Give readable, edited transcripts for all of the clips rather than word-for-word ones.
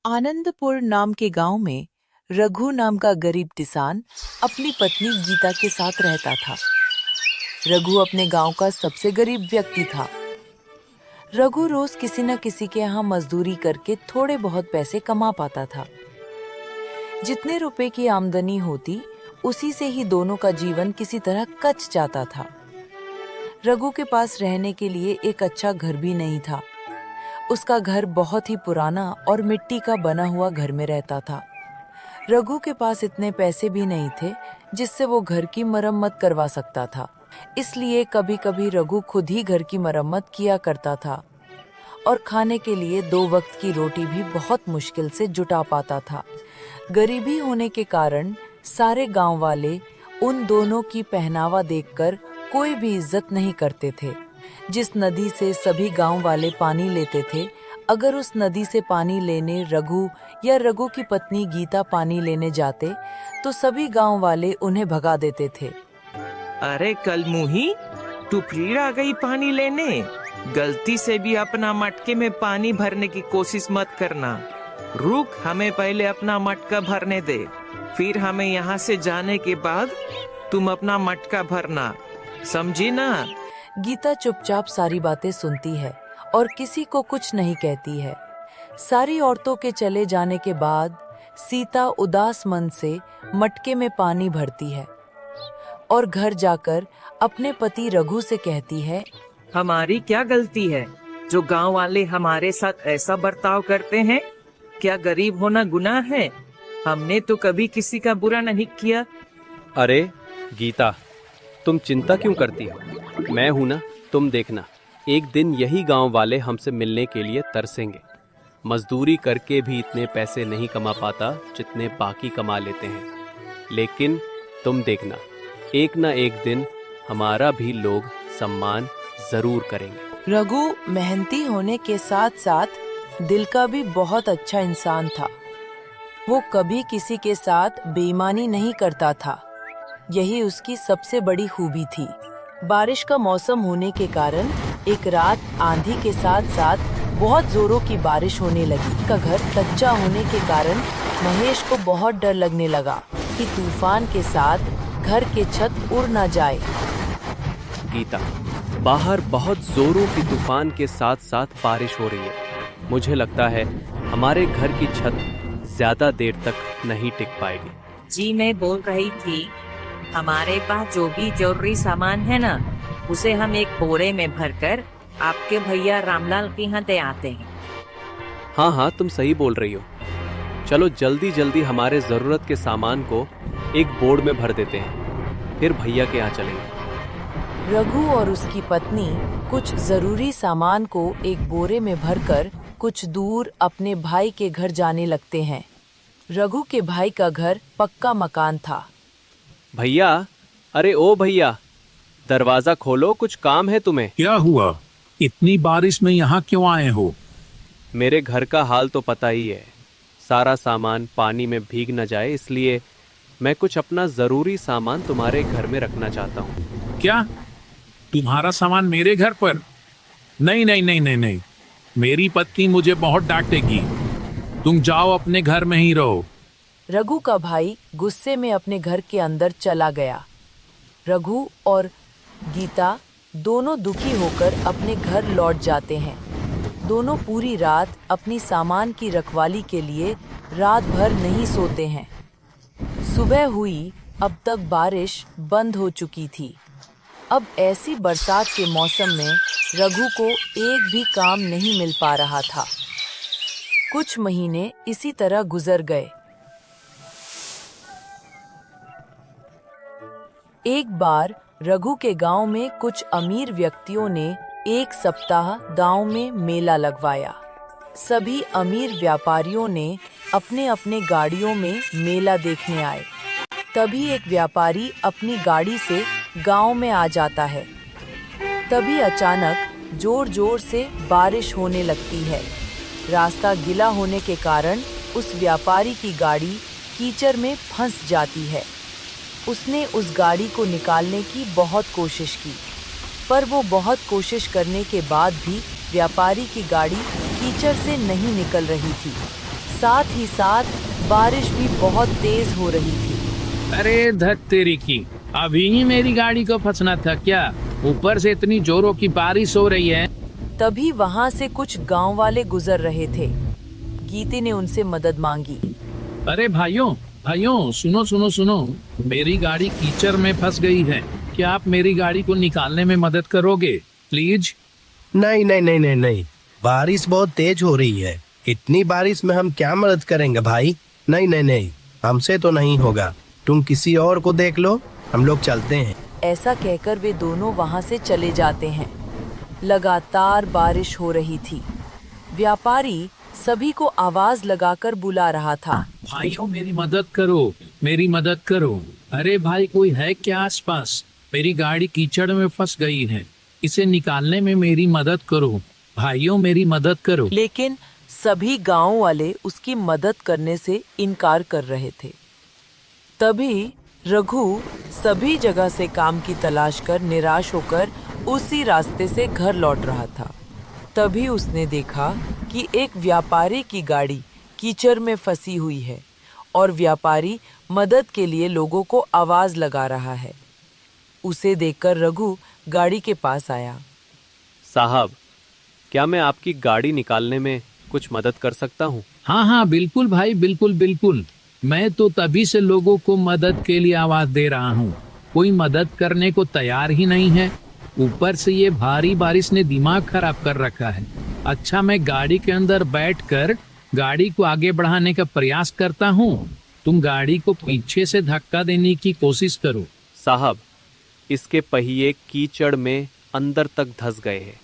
आनंदपुर नाम के गांव में रघु नाम का गरीब किसान अपनी पत्नी गीता के साथ रहता था। रघु अपने गांव का सबसे गरीब व्यक्ति था। रघु रोज किसी न किसी के यहाँ मजदूरी करके थोड़े बहुत पैसे कमा पाता था। जितने रुपए की आमदनी होती उसी से ही दोनों का जीवन किसी तरह कच जाता था। रघु के पास रहने के लिए एक अच्छा घर भी नहीं था। उसका घर बहुत ही पुराना और मिट्टी का बना हुआ घर में रहता था। रघु के पास इतने पैसे भी नहीं थे जिससे वो घर की मरम्मत करवा सकता था। इसलिए कभी कभी रघु खुद ही घर की मरम्मत किया करता था और खाने के लिए 2 वक्त की रोटी भी बहुत मुश्किल से जुटा पाता था। गरीबी होने के कारण सारे गांव वाले उन दोनों की पहनावा देखकर कोई भी इज्जत नहीं करते थे। जिस नदी से सभी गांव वाले पानी लेते थे, अगर उस नदी से पानी लेने रघु या रघु की पत्नी गीता पानी लेने जाते तो सभी गांव वाले उन्हें भगा देते थे। अरे कल मुही, तू फिर आ गई पानी लेने। गलती से भी अपना मटके में पानी भरने की कोशिश मत करना। रुक, हमें पहले अपना मटका भरने दे, फिर हमें यहाँ से जाने के बाद तुम अपना मटका भरना, समझी ना? गीता चुपचाप सारी बातें सुनती है और किसी को कुछ नहीं कहती है। सारी औरतों के चले जाने के बाद सीता उदास मन से मटके में पानी भरती है और घर जाकर अपने पति रघु से कहती है, हमारी क्या गलती है जो गांव वाले हमारे साथ ऐसा बर्ताव करते हैं? क्या गरीब होना गुनाह है? हमने तो कभी किसी का बुरा नहीं किया। अरे गीता, तुम चिंता क्यों करती हो? मैं हूं ना, तुम देखना, एक दिन यही गांव वाले हमसे मिलने के लिए तरसेंगे। मजदूरी करके भी इतने पैसे नहीं कमा पाता जितने बाकी कमा लेते हैं, लेकिन तुम देखना, एक ना एक दिन हमारा भी लोग सम्मान जरूर करेंगे। रघु मेहनती होने के साथ साथ दिल का भी बहुत अच्छा इंसान था। वो कभी किसी के साथ बेईमानी नहीं करता था। यही उसकी सबसे बड़ी खूबी थी। बारिश का मौसम होने के कारण एक रात आंधी के साथ साथ बहुत जोरों की बारिश होने लगी। का घर कच्चा होने के कारण महेश को बहुत डर लगने लगा कि तूफान के साथ घर के छत उड़ न जाए। गीता, बाहर बहुत जोरों की तूफान के साथ साथ बारिश हो रही है। मुझे लगता है हमारे घर की छत ज्यादा देर तक नहीं टिक पाएगी। जी, मैं बोल रही थी, हमारे पास जो भी जरूरी सामान है ना, उसे हम एक बोरे में भरकर आपके भैया रामलाल के यहाँ दे आते हैं। हाँ हाँ, तुम सही बोल रही हो। चलो जल्दी जल्दी हमारे जरूरत के सामान को एक बोर्ड में भर देते हैं, फिर भैया के यहाँ चलेंगे। रघु और उसकी पत्नी कुछ जरूरी सामान को एक बोरे में भरकर कुछ दूर अपने भाई के घर जाने लगते हैं। रघु के भाई का घर पक्का मकान था। भैया, अरे ओ भैया, दरवाजा खोलो, कुछ काम है तुम्हें। क्या हुआ? इतनी बारिश में यहाँ क्यों आए हो? मेरे घर का हाल तो पता ही है, सारा सामान पानी में भीग न जाए, इसलिए मैं कुछ अपना जरूरी सामान तुम्हारे घर में रखना चाहता हूँ। क्या तुम्हारा सामान मेरे घर पर? नहीं नहीं नहीं नहीं नहीं, मेरी पत्नी मुझे बहुत डांटेगी। तुम जाओ, अपने घर में ही रहो। रघु का भाई गुस्से में अपने घर के अंदर चला गया। रघु और गीता दोनों दुखी होकर अपने घर लौट जाते हैं। दोनों पूरी रात अपनी सामान की रखवाली के लिए रात भर नहीं सोते हैं। सुबह हुई, अब तक बारिश बंद हो चुकी थी। अब ऐसी बरसात के मौसम में रघु को एक भी काम नहीं मिल पा रहा था। कुछ महीने इसी तरह गुजर गए। एक बार रघु के गांव में कुछ अमीर व्यक्तियों ने एक सप्ताह गांव में मेला लगवाया। सभी अमीर व्यापारियों ने अपने अपने गाड़ियों में मेला देखने आए। तभी एक व्यापारी अपनी गाड़ी से गांव में आ जाता है। तभी अचानक जोर जोर से बारिश होने लगती है। रास्ता गीला होने के कारण उस व्यापारी की गाड़ी कीचड़ में फंस जाती है। उसने उस गाड़ी को निकालने की बहुत कोशिश की, पर वो बहुत कोशिश करने के बाद भी व्यापारी की गाड़ी कीचड़ से नहीं निकल रही थी। साथ ही साथ बारिश भी बहुत तेज हो रही थी। अरे धत तेरी की, अभी ही मेरी गाड़ी को फंसना था क्या? ऊपर से इतनी जोरों की बारिश हो रही है। तभी वहां से कुछ गांव वाले गुजर रहे थे। गीते ने उनसे मदद मांगी। अरे भाइयों भाइयों, सुनो सुनो सुनो, मेरी गाड़ी कीचड़ में फंस गई है। क्या आप मेरी गाड़ी को निकालने में मदद करोगे प्लीज? नहीं नहीं नहीं नहीं नहीं, बारिश बहुत तेज हो रही है। इतनी बारिश में हम क्या मदद करेंगे भाई? नहीं नहीं नहीं, हमसे तो नहीं होगा। तुम किसी और को देख लो, हम लोग चलते हैं। ऐसा कहकर वे दोनों वहां से चले जाते हैं। लगातार बारिश हो रही थी। व्यापारी सभी को आवाज लगाकर बुला रहा था। भाइयों मेरी मदद करो, मेरी मदद करो। अरे भाई, कोई है क्या आसपास? मेरी गाड़ी कीचड़ में फंस गई है, इसे निकालने में मेरी मदद करो। भाइयों मेरी मदद करो। लेकिन सभी गांव वाले उसकी मदद करने से इनकार कर रहे थे। तभी रघु सभी जगह से काम की तलाश कर निराश होकर उसी रास्ते से घर लौट रहा था। तभी उसने देखा कि एक व्यापारी की गाड़ी कीचड़ में फंसी हुई है और व्यापारी मदद के लिए लोगों को आवाज लगा रहा है। उसे देखकर रघु गाड़ी के पास आया। साहब, क्या मैं आपकी गाड़ी निकालने में कुछ मदद कर सकता हूँ? हाँ हाँ बिल्कुल भाई, बिल्कुल बिल्कुल। मैं तो तभी से लोगों को मदद के लिए आवाज दे रहा हूँ, कोई मदद करने को तैयार ही नहीं है। ऊपर से ये भारी बारिश ने दिमाग खराब कर रखा है। अच्छा, मैं गाड़ी के अंदर बैठकर गाड़ी को आगे बढ़ाने का प्रयास करता हूँ, तुम गाड़ी को पीछे से धक्का देने की कोशिश करो। साहब, इसके पहिए कीचड़ में अंदर तक धंस गए हैं।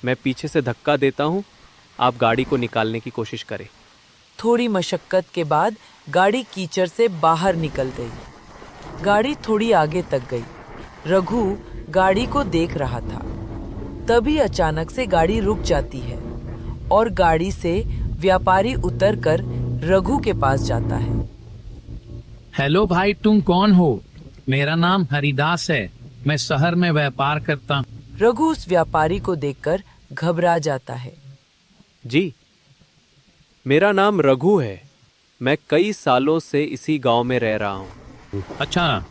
मैं पीछे से धक्का देता हूँ, आप गाड़ी को निकालने की कोशिश करें। थोड़ी मशक्कत के बाद गाड़ी कीचड़ से बाहर निकल गई। गाड़ी थोड़ी आगे तक गई। रघु गाड़ी को देख रहा था। तभी अचानक से गाड़ी रुक जाती है और गाड़ी से व्यापारी उतरकर रघु के पास जाता है। हेलो भाई, तुम कौन हो? मेरा नाम हरिदास है, मैं शहर में व्यापार करता हूँ। रघु उस व्यापारी को देखकर घबरा जाता है। जी, मेरा नाम रघु है। मैं कई सालों से इसी गांव में रह रहा हूँ। अच्छा,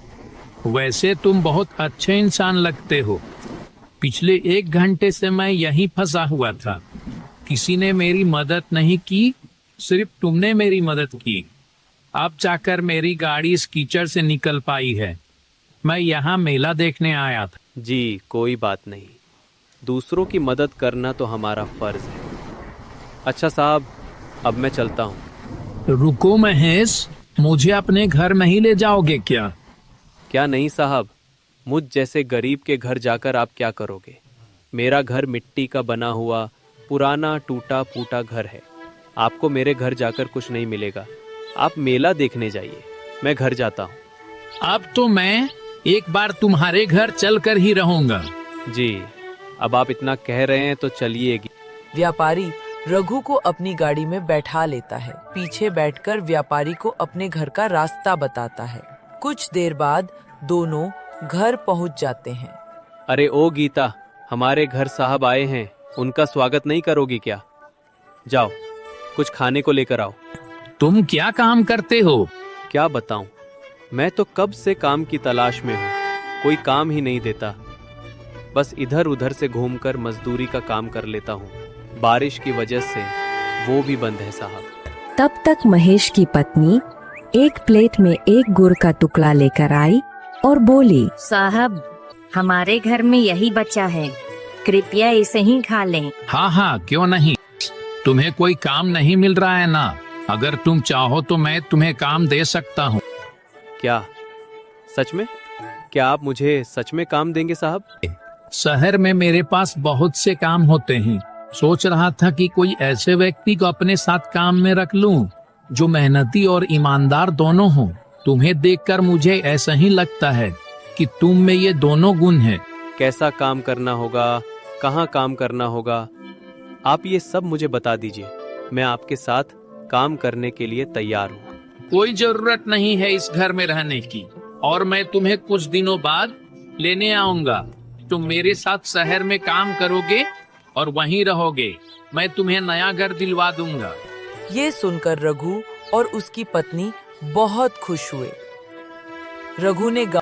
वैसे तुम बहुत अच्छे इंसान लगते हो। पिछले 1 घंटे से मैं यहीं फंसा हुआ था। किसी ने मेरी मदद नहीं की, सिर्फ तुमने मेरी मदद की। अब जाकर मेरी गाड़ी इस कीचड़ से निकल पाई है। मैं यहाँ मेला देखने आया था। जी, कोई बात नहीं। दूसरों की मदद करना तो हमारा फर्ज है। अच्छा साहब, अब मैं चलता हूँ। रुको महेश, मुझे अपने घर में ही ले जाओगे क्या? क्या नहीं साहब, मुझ जैसे गरीब के घर जाकर आप क्या करोगे? मेरा घर मिट्टी का बना हुआ पुराना टूटा फूटा घर है। आपको मेरे घर जाकर कुछ नहीं मिलेगा। आप मेला देखने जाइए, मैं घर जाता हूँ। अब तो मैं एक बार तुम्हारे घर चलकर ही रहूंगा। जी, अब आप इतना कह रहे हैं तो चलिए। व्यापारी रघु को अपनी गाड़ी में बैठा लेता है। पीछे बैठकर व्यापारी को अपने घर का रास्ता बताता है। कुछ देर बाद दोनों घर पहुंच जाते हैं। अरे ओ गीता, हमारे घर साहब आए हैं, उनका स्वागत नहीं करोगी क्या? जाओ, कुछ खाने को लेकर आओ। तुम क्या काम करते हो? क्या बताऊं, मैं तो कब से काम की तलाश में हूँ, कोई काम ही नहीं देता। बस इधर उधर से घूमकर मजदूरी का काम कर लेता हूँ। बारिश की वजह से वो भी बंद है साहब। तब तक महेश की पत्नी एक प्लेट में एक गुड़ का टुकड़ा लेकर आई और बोली, साहब, हमारे घर में यही बचा है, कृपया इसे ही खा लें। हाँ हाँ, क्यों नहीं। तुम्हें कोई काम नहीं मिल रहा है ना? अगर तुम चाहो तो मैं तुम्हें काम दे सकता हूँ। क्या सच में? क्या आप मुझे सच में काम देंगे साहब? शहर में मेरे पास बहुत से काम होते हैं। सोच रहा था कि कोई ऐसे व्यक्ति को अपने साथ काम में रख लूं जो मेहनती और ईमानदार दोनों हों। तुम्हें देखकर मुझे ऐसा ही लगता है कि तुम में ये दोनों गुण हैं। कैसा काम करना होगा, कहाँ काम करना होगा, आप ये सब मुझे बता दीजिए। मैं आपके साथ काम करने के लिए तैयार हूँ। कोई जरूरत नहीं है इस घर में रहने की, और मैं तुम्हें कुछ दिनों बाद लेने आऊंगा। तुम मेरे साथ शहर में काम करोगे और वहीं रहोगे। मैं तुम्हें नया घर दिलवा दूंगा। ये सुनकर रघु और उसकी पत्नी बहुत खुश हुए। रघु ने गांव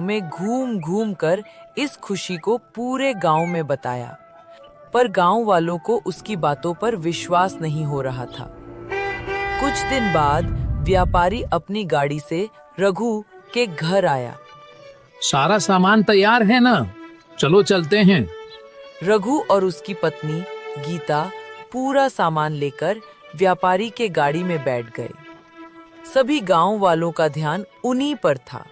में घूम घूम कर इस खुशी को पूरे गांव में बताया, पर गांव वालों को उसकी बातों पर विश्वास नहीं हो रहा था। कुछ दिन बाद व्यापारी अपनी गाड़ी से रघु के घर आया। सारा सामान तैयार है ना? चलो चलते हैं। रघु और उसकी पत्नी गीता पूरा सामान लेकर व्यापारी के गाड़ी में बैठ गए। सभी गांव वालों का ध्यान उन्हीं पर था,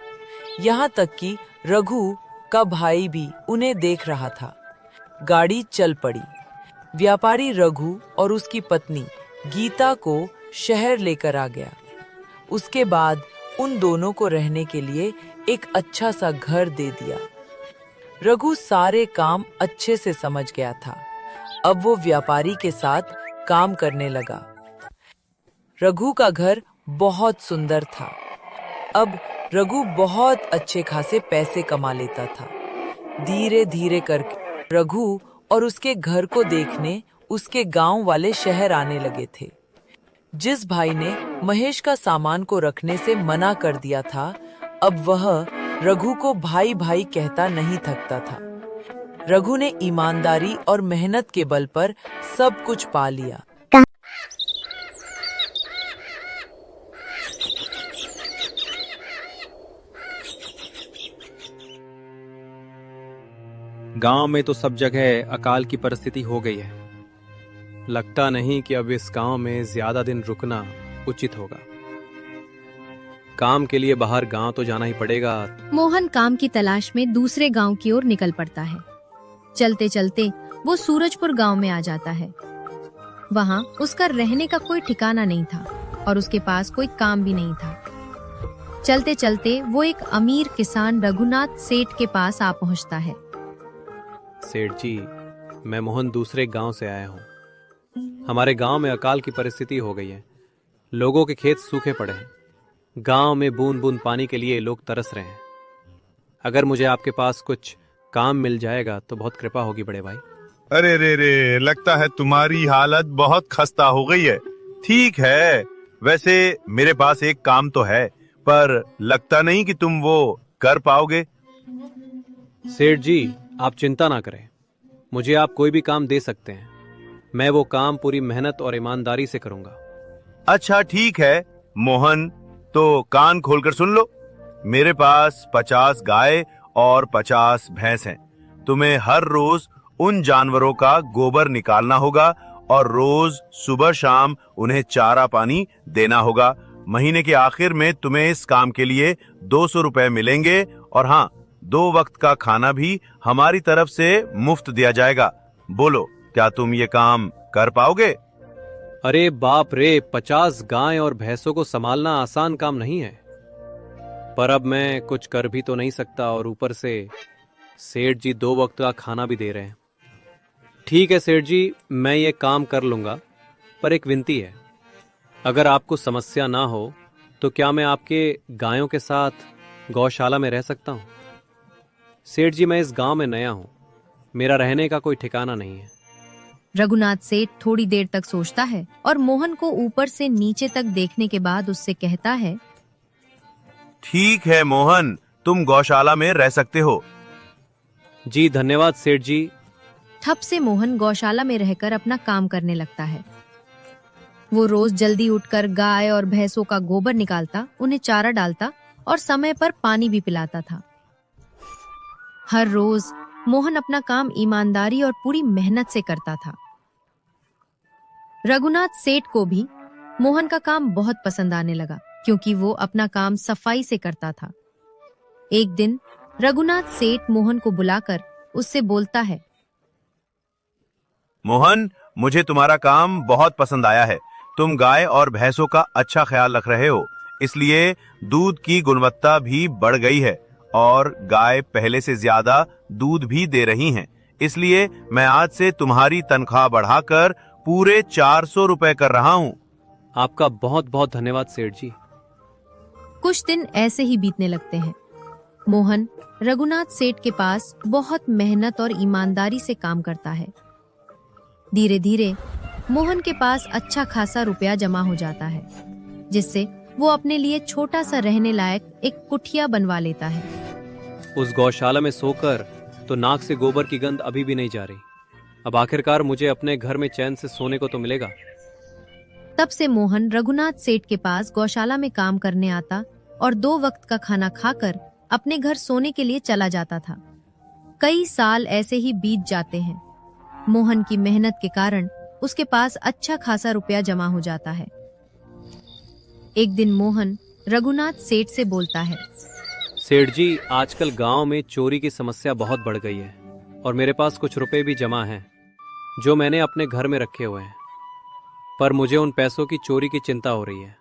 यहाँ तक कि रघु का भाई भी उन्हें देख रहा था। गाड़ी चल पड़ी। व्यापारी रघु और उसकी पत्नी गीता को शहर लेकर आ गया। उसके बाद उन दोनों को रहने के लिए एक अच्छा सा घर दे दिया। रघु सारे काम अच्छे से समझ गया था। अब वो व्यापारी के साथ काम करने लगा। रघु का घर बहुत सुंदर था। अब रघु बहुत अच्छे खासे पैसे कमा लेता था। धीरे धीरे करके रघु और उसके घर को देखने उसके गांव वाले शहर आने लगे थे। जिस भाई ने महेश का सामान को रखने से मना कर दिया था, अब वह रघु को भाई भाई कहता नहीं थकता था। रघु ने ईमानदारी और मेहनत के बल पर सब कुछ पा लिया। गांव में तो सब जगह अकाल की परिस्थिति हो गई है। लगता नहीं कि अब इस गांव में ज्यादा दिन रुकना उचित होगा। काम के लिए बाहर गांव तो जाना ही पड़ेगा। मोहन काम की तलाश में दूसरे गांव की ओर निकल पड़ता है। चलते चलते वो सूरजपुर गांव में आ जाता है। वहां उसका रहने का कोई ठिकाना नहीं था और उसके पास कोई काम भी नहीं था। चलते चलते वो एक अमीर किसान रघुनाथ सेठ के पास आ पहुंचता है। सेठ जी, मैं मोहन दूसरे गांव से आया हूँ। हमारे गांव में अकाल की परिस्थिति हो गई है। लोगों के खेत सूखे पड़े हैं। गांव में बूंद बूंद पानी के लिए लोग तरस रहे हैं। अगर मुझे आपके पास कुछ काम मिल जाएगा तो बहुत कृपा होगी बड़े भाई। अरे रे रे, लगता है तुम्हारी हालत बहुत खस्ता हो गई है। ठीक है, वैसे मेरे पास एक काम तो है, पर लगता नहीं कि तुम वो कर पाओगे। सेठ जी, आप चिंता ना करें। मुझे आप कोई भी काम दे सकते हैं। मैं वो काम पूरी मेहनत और ईमानदारी से करूंगा। अच्छा ठीक है मोहन, तो कान खोलकर सुन लो। मेरे पास 50 गाय और 50 भैंस हैं। तुम्हें हर रोज उन जानवरों का गोबर निकालना होगा और रोज सुबह शाम उन्हें चारा पानी देना होगा। महीने के आखिर में तुम्हें इस काम के लिए 200 रुपए मिलेंगे और हाँ, 2 वक्त का खाना भी हमारी तरफ से मुफ्त दिया जाएगा। बोलो, क्या तुम ये काम कर पाओगे? अरे बाप रे, 50 गाय और भैंसों को संभालना आसान काम नहीं है। पर अब मैं कुछ कर भी तो नहीं सकता और ऊपर से सेठ जी 2 वक्त का खाना भी दे रहे हैं। ठीक है सेठ जी, मैं ये काम कर लूंगा, पर एक विनती है। अगर आपको समस्या ना हो तो क्या मैं आपके गायों के साथ गौशाला में रह सकता हूँ? सेठ जी, मैं इस गांव में नया हूँ। मेरा रहने का कोई ठिकाना नहीं है। रघुनाथ सेठ थोड़ी देर तक सोचता है और मोहन को ऊपर से नीचे तक देखने के बाद उससे कहता है, ठीक है मोहन, तुम गौशाला में रह सकते हो। जी धन्यवाद सेठ जी। ठप से मोहन गौशाला में रहकर अपना काम करने लगता है। वो रोज जल्दी उठकर गाय और भैंसों का गोबर निकालता, उन्हें चारा डालता और समय पर पानी भी पिलाता था। हर रोज मोहन अपना काम ईमानदारी और पूरी मेहनत से करता था। रघुनाथ सेठ को भी मोहन का काम बहुत पसंद आने लगा, क्योंकि वो अपना काम सफाई से करता था। एक दिन रघुनाथ सेठ मोहन को बुलाकर उससे बोलता है, मोहन, मुझे तुम्हारा काम बहुत पसंद आया है। तुम गाय और भैंसों का अच्छा ख्याल रख रहे हो, इसलिए दूध की गुणवत्ता भी बढ़ गई है और गाय पहले से ज्यादा दूध भी दे रही हैं। इसलिए मैं आज से तुम्हारी तनख्वाह बढ़ाकर पूरे 400 रुपए कर रहा हूँ। आपका बहुत बहुत धन्यवाद सेठ जी। कुछ दिन ऐसे ही बीतने लगते हैं। मोहन रघुनाथ सेठ के पास बहुत मेहनत और ईमानदारी से काम करता है। धीरे धीरे मोहन के पास अच्छा खासा रुपया जमा हो जाता है, जिससे वो अपने लिए छोटा सा रहने लायक एक कुटिया बनवा लेता है। उस गौशाला में सोकर तो नाक से गोबर की गंध अभी भी नहीं जा रही। अब आखिरकार मुझे अपने घर में चैन से सोने को तो मिलेगा। तब से मोहन रघुनाथ सेठ के पास गौशाला में काम करने आता और 2 वक्त का खाना खाकर अपने घर सोने के लिए चला जाता था। कई साल ऐसे ही बीत जाते हैं। मोहन की मेहनत के कारण उसके पास अच्छा खासा रुपया जमा हो जाता है। एक दिन मोहन रघुनाथ सेठ से बोलता है, सेठ जी, आजकल गांव में चोरी की समस्या बहुत बढ़ गई है और मेरे पास कुछ रुपए भी जमा हैं जो मैंने अपने घर में रखे हुए हैं, पर मुझे उन पैसों की चोरी की चिंता हो रही है।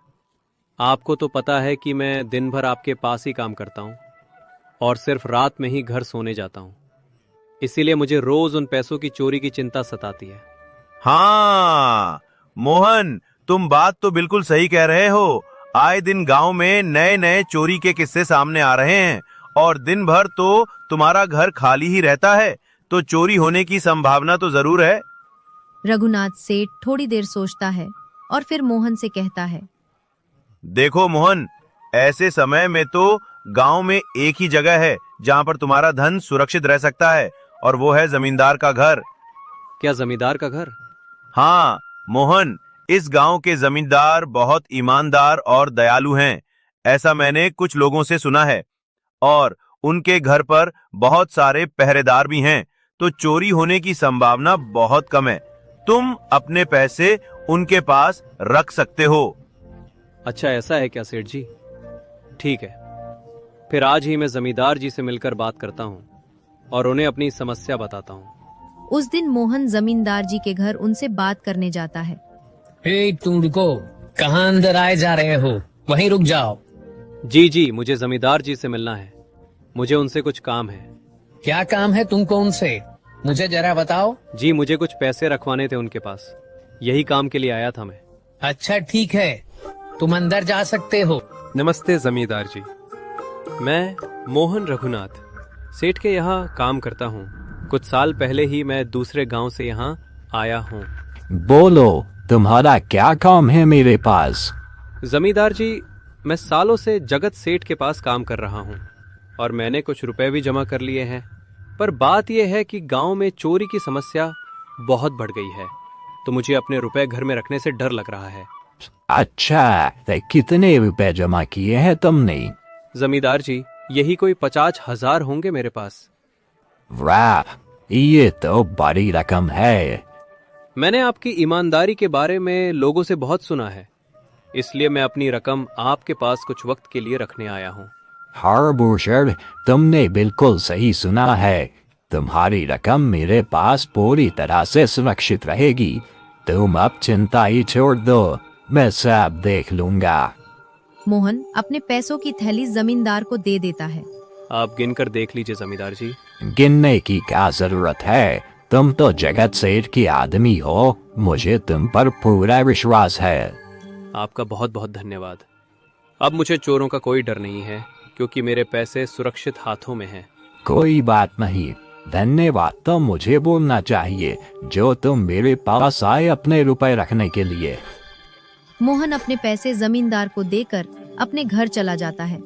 आपको तो पता है कि मैं दिन भर आपके पास ही काम करता हूँ और सिर्फ रात में ही घर सोने जाता हूँ, इसीलिए मुझे रोज उन पैसों की चोरी की चिंता सताती है। हाँ मोहन, तुम बात तो बिल्कुल सही कह रहे हो। आए दिन गांव में नए नए चोरी के किस्से सामने आ रहे हैं और दिन भर तो तुम्हारा घर खाली ही रहता है, तो चोरी होने की संभावना तो जरूर है। रघुनाथ सेठ थोड़ी देर सोचता है और फिर मोहन से कहता है, देखो मोहन, ऐसे समय में तो गांव में एक ही जगह है जहां पर तुम्हारा धन सुरक्षित रह सकता है, और वो है जमींदार का घर। क्या जमींदार का घर? हाँ मोहन, इस गांव के जमींदार बहुत ईमानदार और दयालु हैं, ऐसा मैंने कुछ लोगों से सुना है, और उनके घर पर बहुत सारे पहरेदार भी हैं, तो चोरी होने की संभावना बहुत कम है। तुम अपने पैसे उनके पास रख सकते हो। अच्छा, ऐसा है क्या सेठ जी? ठीक है, फिर आज ही मैं जमींदार जी से मिलकर बात करता हूँ और उन्हें अपनी समस्या बताता हूँ। उस दिन मोहन जमींदार जी के घर उनसे बात करने जाता है। हे तुम रुको, कहाँ अंदर आए जा रहे हो? वहीं रुक जाओ। जी, मुझे जमींदार जी से मिलना है, मुझे उनसे कुछ काम है। क्या काम है तुमको उनसे? मुझे जरा बताओ। जी, मुझे कुछ पैसे रखवाने थे उनके पास, यही काम के लिए आया था मैं। अच्छा ठीक है, तुम अंदर जा सकते हो। नमस्ते जमींदार जी, मैं मोहन रघुनाथ सेठ के यहाँ काम करता हूँ। कुछ साल पहले ही मैं दूसरे गांव से यहाँ आया हूँ। बोलो, तुम्हारा क्या काम है मेरे पास? जमींदार जी, मैं सालों से जगत सेठ के पास काम कर रहा हूँ और मैंने कुछ रुपए भी जमा कर लिए हैं, पर बात यह है कि गांव में चोरी की समस्या बहुत बढ़ गई है, तो मुझे अपने रुपए घर में रखने से डर लग रहा है। अच्छा, तो कितने रुपए जमा किए हैं तुमने? जमींदार जी, यही कोई 50,000 होंगे मेरे पास। वाह, ये तो बड़ी रकम है। मैंने आपकी ईमानदारी के बारे में लोगों से बहुत सुना है, इसलिए मैं अपनी रकम आपके पास कुछ वक्त के लिए रखने आया हूँ। हरभूषण, तुमने बिल्कुल सही सुना है। तुम्हारी रकम मेरे पास पूरी तरह से सुरक्षित रहेगी। तुम अब चिंता ही छोड़ दो, मैं सब देख लूंगा। मोहन अपने पैसों की थैली जमींदार को दे देता है। आप गिनकर देख लीजिए जमींदार जी। गिनने की क्या जरूरत है, तुम तो जगत सेठ की आदमी हो, मुझे तुम पर पूरा विश्वास है। आपका बहुत बहुत धन्यवाद। अब मुझे चोरों का कोई डर नहीं है, क्योंकि मेरे पैसे सुरक्षित हाथों में हैं। कोई बात नहीं, धन्यवाद तो मुझे बोलना चाहिए जो तुम मेरे पास आए अपने रुपए रखने के लिए। मोहन अपने पैसे जमींदार को देकर अपने घर चला जाता है।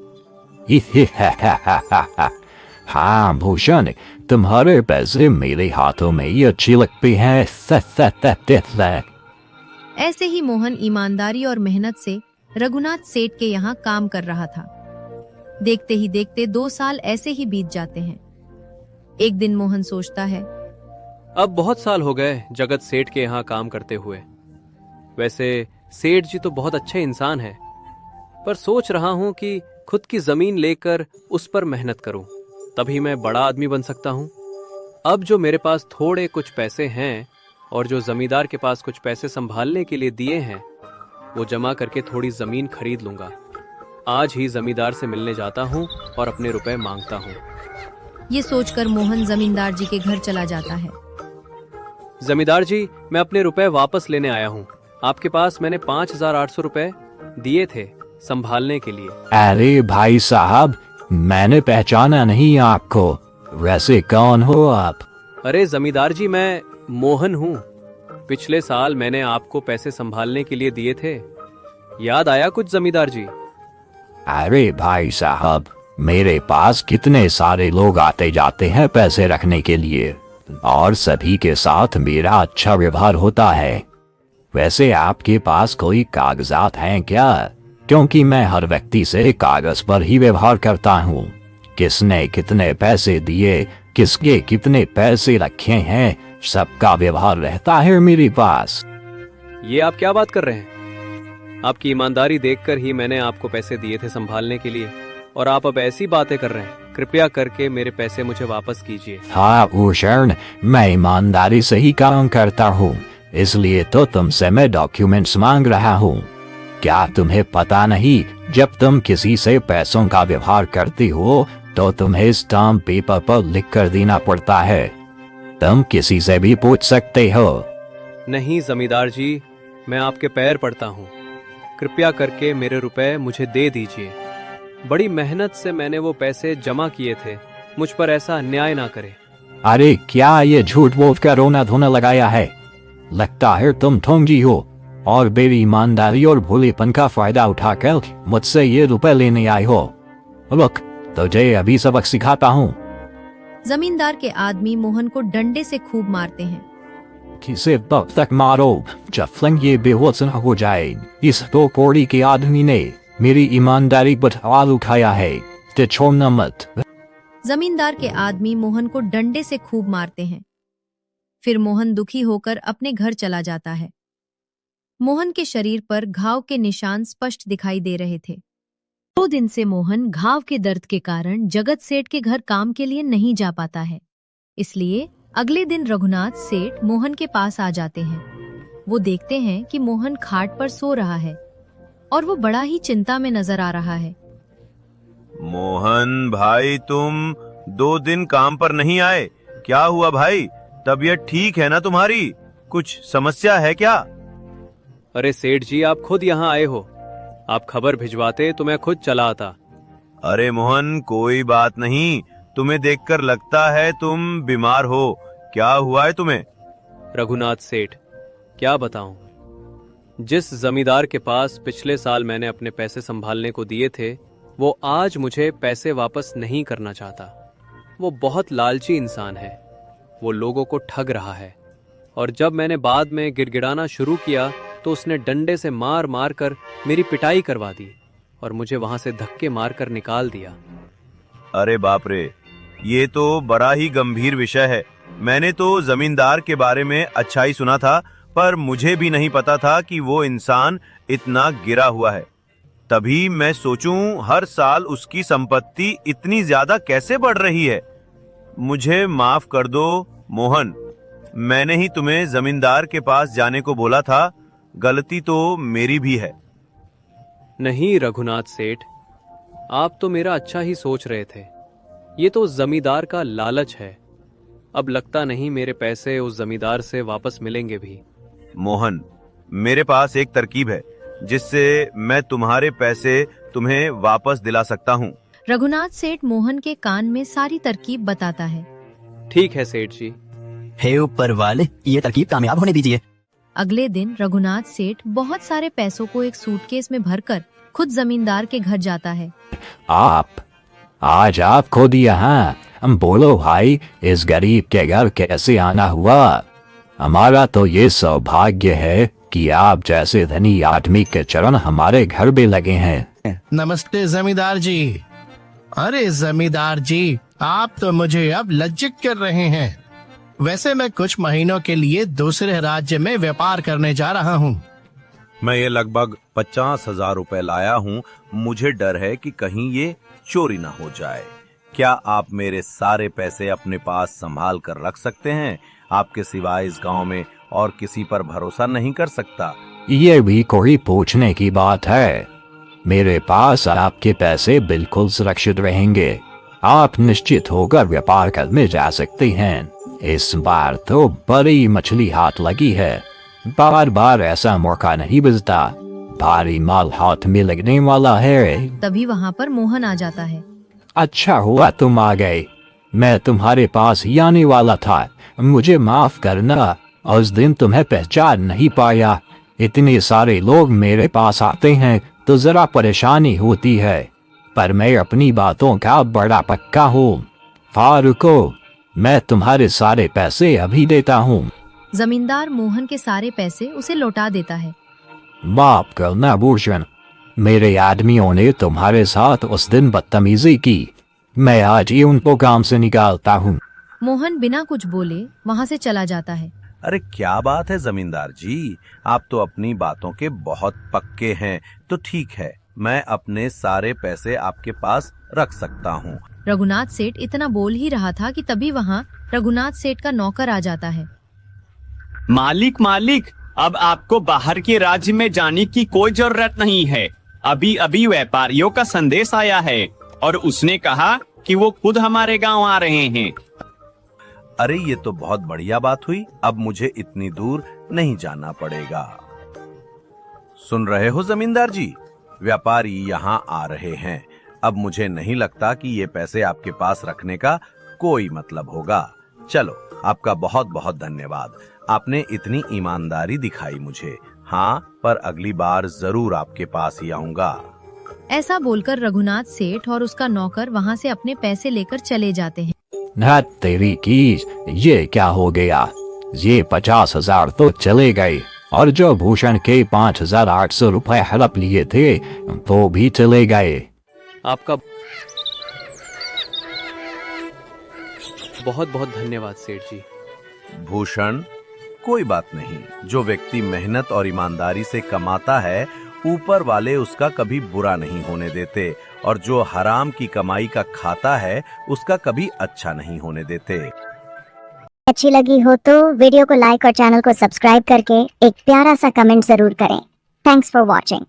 हाँ भूषण, तुम्हारे पैसे मेरे हाथों में ही अच्छी लगती हैं। ऐसे ही मोहन ईमानदारी और मेहनत से रघुनाथ सेठ के यहाँ काम कर रहा था। देखते ही देखते 2 साल ऐसे ही बीत जाते हैं। एक दिन मोहन सोचता है, अब बहुत साल हो गए जगत सेठ के यहाँ काम करते हुए। वैसे सेठ जी तो बहुत अच्छे इंसान हैं, पर सोच रहा हूँ कि खुद की जमीन लेकर उस पर मेहनत करूं, तभी मैं बड़ा आदमी बन सकता हूं। अब जो मेरे पास थोड़े कुछ पैसे हैं और जो जमींदार के पास कुछ पैसे संभालने के लिए दिए हैं, वो जमा करके थोड़ी जमीन खरीद लूंगा। आज ही जमींदार से मिलने जाता हूं और अपने रुपए मांगता हूं। ये सोचकर मोहन जमींदार जी के घर चला जाता है। जमींदार जी, मैं अपने रुपए वापस लेने आया हूं। आपके पास मैंने 5,800 रुपए दिए थे संभालने के लिए। अरे भाई साहब, मैंने पहचाना नहीं आपको। वैसे कौन हो आप? अरे जमींदार जी, मैं मोहन हूँ। पिछले साल मैंने आपको पैसे संभालने के लिए दिए थे, याद आया कुछ जमींदार जी? अरे भाई साहब, मेरे पास कितने सारे लोग आते जाते हैं पैसे रखने के लिए, और सभी के साथ मेरा अच्छा व्यवहार होता है। वैसे आपके पास कोई कागजात हैं क्या? क्योंकि मैं हर व्यक्ति से कागज पर ही व्यवहार करता हूँ। किसने कितने पैसे दिए, किसके कितने पैसे रखे हैं, सबका व्यवहार रहता है मेरे पास। ये आप क्या बात कर रहे हैं? आपकी ईमानदारी देखकर ही मैंने आपको पैसे दिए थे संभालने के लिए, और आप अब ऐसी बातें कर रहे हैं। कृपया करके मेरे पैसे मुझे वापस कीजिए। हाँ भूषण, मैं ईमानदारी से ही काम करता हूँ, इसलिए तो तुमसे मैं डॉक्यूमेंट्स मांग रहा हूँ। क्या तुम्हें पता नहीं, जब तुम किसी से पैसों का व्यवहार करती हो तो तुम्हें स्टाम्प पेपर पर लिख कर देना पड़ता है। तुम किसी से भी पूछ सकते हो। नहीं जमींदार जी, मैं आपके पैर पड़ता हूँ, कृपया करके मेरे रुपए मुझे दे दीजिए। बड़ी मेहनत से मैंने वो पैसे जमा किए थे, मुझ पर ऐसा अन्याय ना करें। अरे क्या ये झूठ बोल कर रोना धोना लगाया है? लगता है तुम ठोंगी हो और मेरी ईमानदारी और भोलेपन का फायदा उठाकर मुझसे ये रुपए लेने आए हो। रुक, तुझे अभी सबक सिखाता हूँ। जमींदार के आदमी मोहन को डंडे से खूब मारते हैं। किसे तब तक मारो जब तक ये बेहोश न हो जाए। इस दो कौड़ी के आदमी ने मेरी ईमानदारी पर सवाल उठाया है, तो छोड़ना मत। जमींदार के आदमी मोहन को डंडे से खूब मारते हैं। फिर मोहन दुखी होकर अपने घर चला जाता है। मोहन के शरीर पर घाव के निशान स्पष्ट दिखाई दे रहे थे। 2 दिन से मोहन घाव के दर्द के कारण जगत सेठ के घर काम के लिए नहीं जा पाता है। इसलिए अगले दिन रघुनाथ सेठ मोहन के पास आ जाते हैं। वो देखते हैं कि मोहन खाट पर सो रहा है और वो बड़ा ही चिंता में नजर आ रहा है। मोहन भाई, तुम 2 दिन काम पर नहीं आए, क्या हुआ भाई? तबीयत ठीक है ना तुम्हारी? कुछ समस्या है क्या? अरे सेठ जी, आप खुद यहाँ आए हो, आप खबर भिजवाते तो मैं खुद चला आता। अरे मोहन, कोई बात नहीं, तुम्हें देखकर लगता है तुम बीमार हो। क्या हुआ है तुम्हें? रघुनाथ सेठ, क्या बताऊं, जिस जमींदार के पास पिछले साल मैंने अपने पैसे संभालने को दिए थे, वो आज मुझे पैसे वापस नहीं करना चाहता। वो बहुत लालची इंसान है, वो लोगों को ठग रहा है। और जब मैंने बाद में गिड़गिड़ाना शुरू किया तो उसने डंडे से मार मार कर मेरी पिटाई करवा दी और मुझे वहां से धक्के मार कर निकाल दिया। अरे बाप रे, ये तो बड़ा ही गंभीर विषय है। मैंने तो जमींदार के बारे में अच्छा ही सुना था, पर मुझे भी नहीं पता था कि वो इंसान इतना गिरा हुआ है। तभी मैं सोचूं, हर साल उसकी संपत्ति इतनी ज्यादा कैसे बढ़ रही है। मुझे माफ कर दो मोहन, मैंने ही तुम्हें जमींदार के पास जाने को बोला था। गलती तो मेरी भी है। नहीं रघुनाथ सेठ, आप तो मेरा अच्छा ही सोच रहे थे। ये तो जमींदार का लालच है। अब लगता नहीं मेरे पैसे उस जमींदार से वापस मिलेंगे भी। मोहन, मेरे पास एक तरकीब है जिससे मैं तुम्हारे पैसे तुम्हें वापस दिला सकता हूँ। रघुनाथ सेठ मोहन के कान में सारी तरकीब बताता है। ठीक है सेठ जी। हे ऊपर वाले, ये तरकीब कामयाब होने दीजिए। अगले दिन रघुनाथ सेठ बहुत सारे पैसों को एक सूटकेस में भरकर खुद जमींदार के घर जाता है। आज आप खुद यहाँ? बोलो भाई, इस गरीब के घर कैसे आना हुआ? हमारा तो ये सौभाग्य है कि आप जैसे धनी आदमी के चरण हमारे घर भी लगे हैं। नमस्ते जमींदार जी। अरे जमींदार जी, आप तो मुझे अब लज्जित कर रहे हैं। वैसे मैं कुछ महीनों के लिए दूसरे राज्य में व्यापार करने जा रहा हूँ। मैं ये लगभग 50,000 रुपए लाया हूँ। मुझे डर है कि कहीं ये चोरी ना हो जाए। क्या आप मेरे सारे पैसे अपने पास संभाल कर रख सकते हैं? आपके सिवाय इस गांव में और किसी पर भरोसा नहीं कर सकता। ये भी कोई पूछने की बात है? मेरे पास आपके पैसे बिल्कुल सुरक्षित रहेंगे। आप निश्चित होकर व्यापार करने जा सकते हैं। इस बार तो बड़ी मछली हाथ लगी है। बार बार ऐसा मौका नहीं मिलता। भारी माल हाथ में लगने वाला है। तभी वहाँ पर मोहन आ जाता है। अच्छा हुआ तुम आ गए। मैं तुम्हारे पास ही आने वाला था। मुझे माफ करना, उस दिन तुम्हें पहचान नहीं पाया। इतने सारे लोग मेरे पास आते हैं तो जरा परेशानी होती है, पर मैं अपनी बातों का बड़ा पक्का हूँ। फारूको, मैं तुम्हारे सारे पैसे अभी देता हूँ। जमींदार मोहन के सारे पैसे उसे लौटा देता है। माफ करना भूषण, मेरे आदमियों ने तुम्हारे साथ उस दिन बदतमीजी की। मैं आज ही उनको काम से निकालता हूँ। मोहन बिना कुछ बोले वहाँ से चला जाता है। अरे क्या बात है जमींदार जी, आप तो अपनी बातों के बहुत पक्के हैं। तो ठीक है, मैं अपने सारे पैसे आपके पास रख सकता हूँ। रघुनाथ सेठ इतना बोल ही रहा था कि तभी वहाँ रघुनाथ सेठ का नौकर आ जाता है। मालिक मालिक, अब आपको बाहर के राज्य में जाने की कोई जरूरत नहीं है। अभी अभी व्यापारियों का संदेश आया है और उसने कहा कि वो खुद हमारे गांव आ रहे हैं। अरे ये तो बहुत बढ़िया बात हुई, अब मुझे इतनी दूर नहीं जाना पड़ेगा। सुन रहे हो जमींदार जी, व्यापारी यहाँ आ रहे हैं। अब मुझे नहीं लगता कि ये पैसे आपके पास रखने का कोई मतलब होगा। चलो, आपका बहुत बहुत धन्यवाद, आपने इतनी ईमानदारी दिखाई मुझे। हाँ, पर अगली बार जरूर आपके पास ही आऊंगा। ऐसा बोलकर रघुनाथ सेठ और उसका नौकर वहाँ से अपने पैसे लेकर चले जाते हैं। ना तेरी की, ये क्या हो गया? ये 50,000 तो चले गए, और जो भूषण के 5,800 रुपए हड़प लिए थे वो भी चले गए। आपका बहुत बहुत धन्यवाद सेठ जी। भूषण, कोई बात नहीं। जो व्यक्ति मेहनत और ईमानदारी से कमाता है, ऊपर वाले उसका कभी बुरा नहीं होने देते, और जो हराम की कमाई का खाता है उसका कभी अच्छा नहीं होने देते। अच्छी लगी हो तो वीडियो को लाइक और चैनल को सब्सक्राइब करके एक प्यारा सा कमेंट जरूर करें। Thanks for watching.